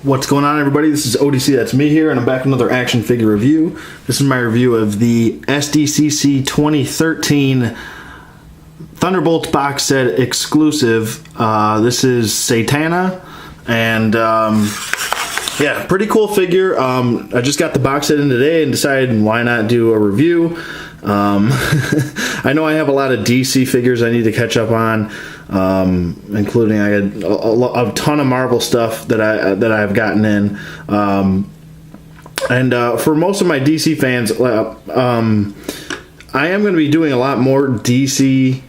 What's going on, everybody? This is ODC, that's me here, and I'm back with another action figure review. This is my review of the SDCC 2013 Thunderbolts box set exclusive. This is Satana, and yeah, pretty cool figure. I just got the box set in today and decided why not do a review. I know I have a lot of DC figures I need to catch up on, including I had a ton of Marvel stuff that I've gotten in, and for most of my DC fans, I am going to be doing a lot more DC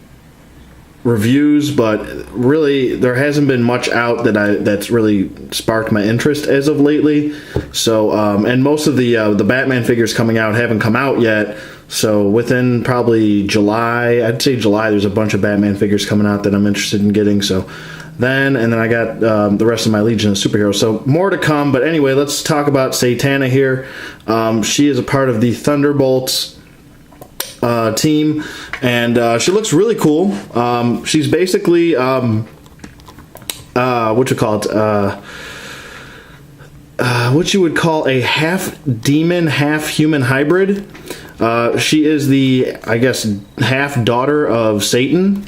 reviews, but really there hasn't been much out that's really sparked my interest as of lately. So and most of the Batman figures coming out haven't come out yet. So within probably July, I'd say July, there's a bunch of Batman figures coming out that I'm interested in getting. So then I got the rest of my Legion of Superheroes. So more to come. But anyway, let's talk about Satana here. She is a part of the Thunderbolts team, and she looks really cool. She's basically what you call it, what you would call a half demon, half human hybrid. She is the, I guess, half daughter of Satan.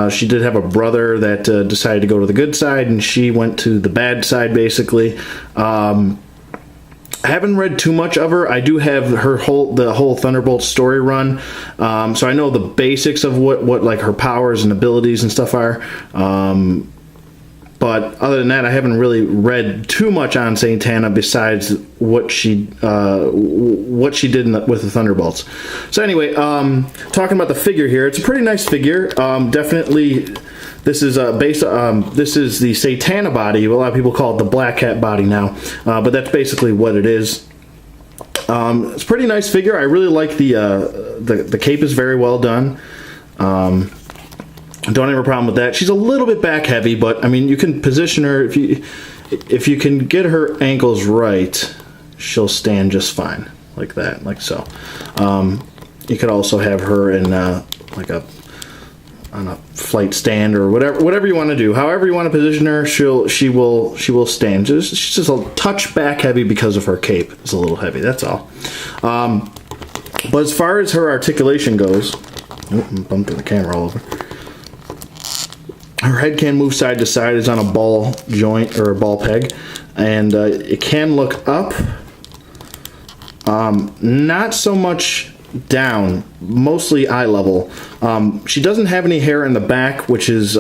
She did have a brother that decided to go to the good side, and she went to the bad side, basically. I haven't read too much of her. I do have the whole Thunderbolts story run, so I know the basics of what like her powers and abilities and stuff are. But other than that, I haven't really read too much on Satana besides what she did with the Thunderbolts. So anyway, talking about the figure here, it's a pretty nice figure. Definitely, this is this is the Satana body. A lot of people call it the Black Cat body now, but that's basically what it is. It's a pretty nice figure. I really like the cape is very well done. Don't have a problem with that. She's a little bit back heavy, but I mean, you can position her if you can get her ankles right, she'll stand just fine like that, like so. You could also have her in like on a flight stand or whatever you want to do. However you want to position her, she will stand. She's just a touch back heavy because of her cape. It's a little heavy. That's all. But as far as her articulation goes, bumping the camera all over. Her head can move side to side. It's on a ball joint or a ball peg, and it can look up. Not so much down, mostly eye level. She doesn't have any hair in the back, which is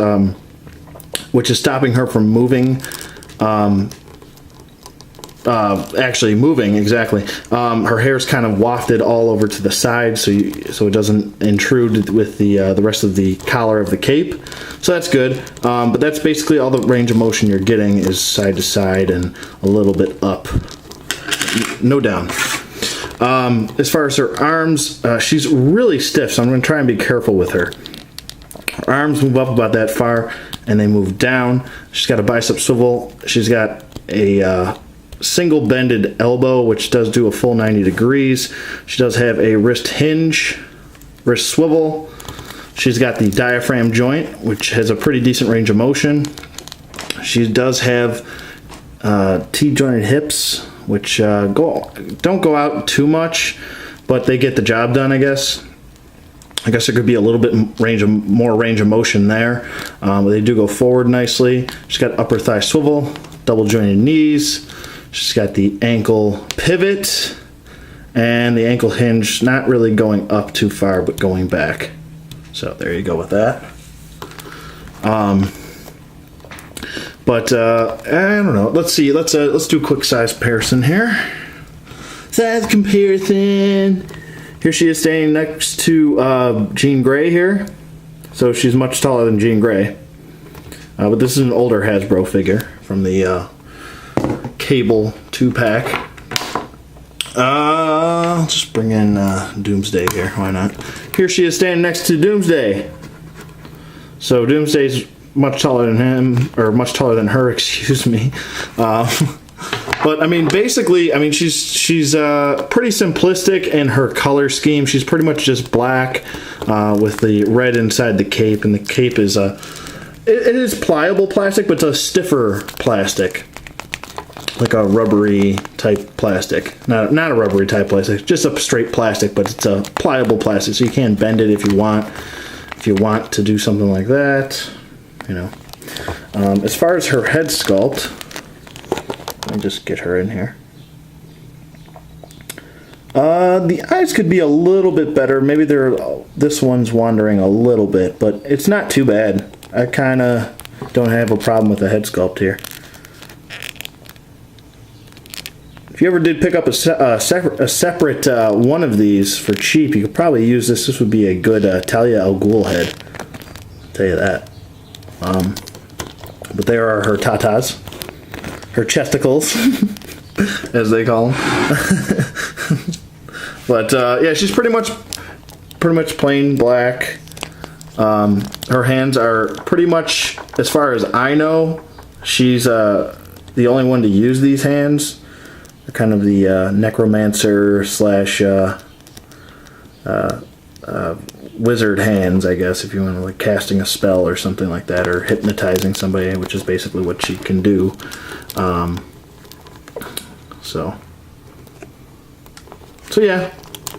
stopping her from moving. Actually moving, exactly. Her hair's kind of wafted all over to the side, so it doesn't intrude with the rest of the collar of the cape. So that's good. But that's basically all the range of motion you're getting is side to side and a little bit up, no down. As far as her arms, she's really stiff, so I'm going to try and be careful with her. Her arms move up about that far, and they move down. She's got a bicep swivel. She's got a single bended elbow, which does do a full 90 degrees. She does have a wrist hinge, wrist swivel. She's got the diaphragm joint, which has a pretty decent range of motion. She does have T-jointed hips, which don't go out too much, but they get the job done, I guess. I guess there could be a little bit more range of motion there. But they do go forward nicely. She's got upper thigh swivel, double jointed knees. She's got the ankle pivot and the ankle hinge, not really going up too far, but going back. So there you go with that. But I don't know. Let's see. Let's do a quick size comparison here. Size comparison. Here she is standing next to Jean Grey here. So she's much taller than Jean Grey. But this is an older Hasbro figure from the Cable 2-pack. I'll just bring in Doomsday here. Why not? Here she is standing next to Doomsday. So Doomsday's much taller than him, or much taller than her, excuse me. But I mean, basically, I mean, she's pretty simplistic in her color scheme. She's pretty much just black with the red inside the cape, and the cape is it is pliable plastic, but it's a stiffer plastic. like a rubbery type plastic. Not a rubbery type plastic, just a straight plastic, but it's a pliable plastic, so you can bend it if you want. If you want to do something like that, you know. As far as her head sculpt, let me just get her in here. The eyes could be a little bit better. Maybe this one's wandering a little bit, but it's not too bad. I kind of don't have a problem with the head sculpt here. If you ever did pick up a separate one of these for cheap, you could probably use this. This would be a good Talia al Ghul head. I'll tell you that. But there are her tatas, her chesticles, as they call them. But yeah, she's pretty much plain black. Her hands are pretty much, as far as I know, she's the only one to use these hands. They're kind of the necromancer slash wizard hands, I guess, if you want to, like, casting a spell or something like that, or hypnotizing somebody, which is basically what she can do. So yeah,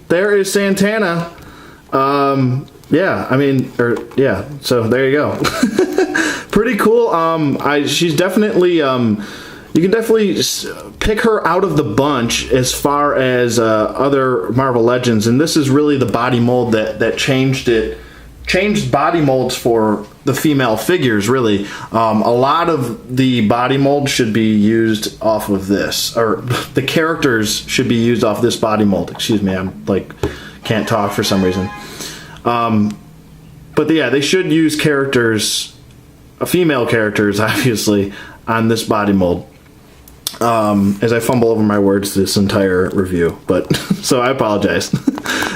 there is Satana. Yeah, I mean, yeah, so there you go. Pretty cool. She's definitely, you can definitely pick her out of the bunch as far as other Marvel Legends, and this is really the body mold that changed body molds for the female figures, really. A lot of the body mold should be used off of this, or the characters should be used off this body mold. Excuse me, I'm like, can't talk for some reason. But yeah, they should use characters, female characters, obviously, on this body mold. As I fumble over my words this entire review, but so I apologize.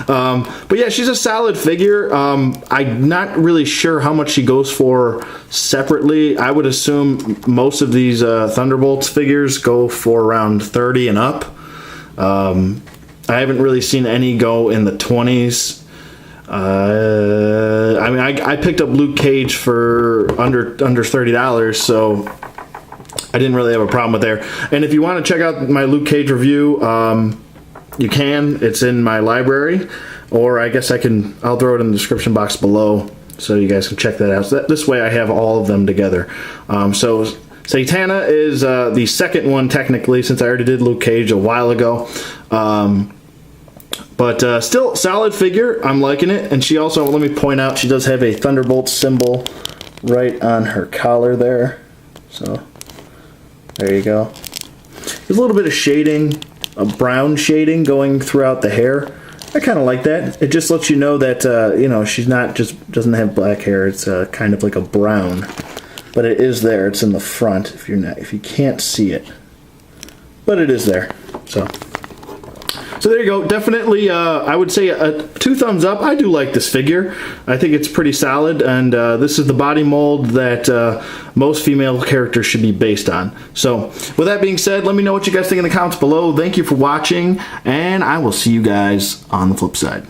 But yeah, she's a solid figure. I'm not really sure how much she goes for separately. I would assume most of these Thunderbolts figures go for around 30 and up. I haven't really seen any go in the 20s. I mean, I picked up Luke Cage for under $30, so I didn't really have a problem with there. And if you want to check out my Luke Cage review, you can. It's in my library, or I guess I'll throw it in the description box below so you guys can check that out. So this way I have all of them together. So Satana is the second one technically, since I already did Luke Cage a while ago. But still solid figure. I'm liking it. And she also, let me point out, she does have a Thunderbolt symbol right on her collar there. So there you go. There's a little bit of shading, a brown shading going throughout the hair. I kind of like that. It just lets you know that you know, she's not just doesn't have black hair. It's kind of like a brown, but it is there. It's in the front. If you can't see it, but it is there. So there you go. Definitely, I would say 2 thumbs up. I do like this figure. I think it's pretty solid, and this is the body mold that most female characters should be based on. So with that being said, let me know what you guys think in the comments below. Thank you for watching, and I will see you guys on the flip side.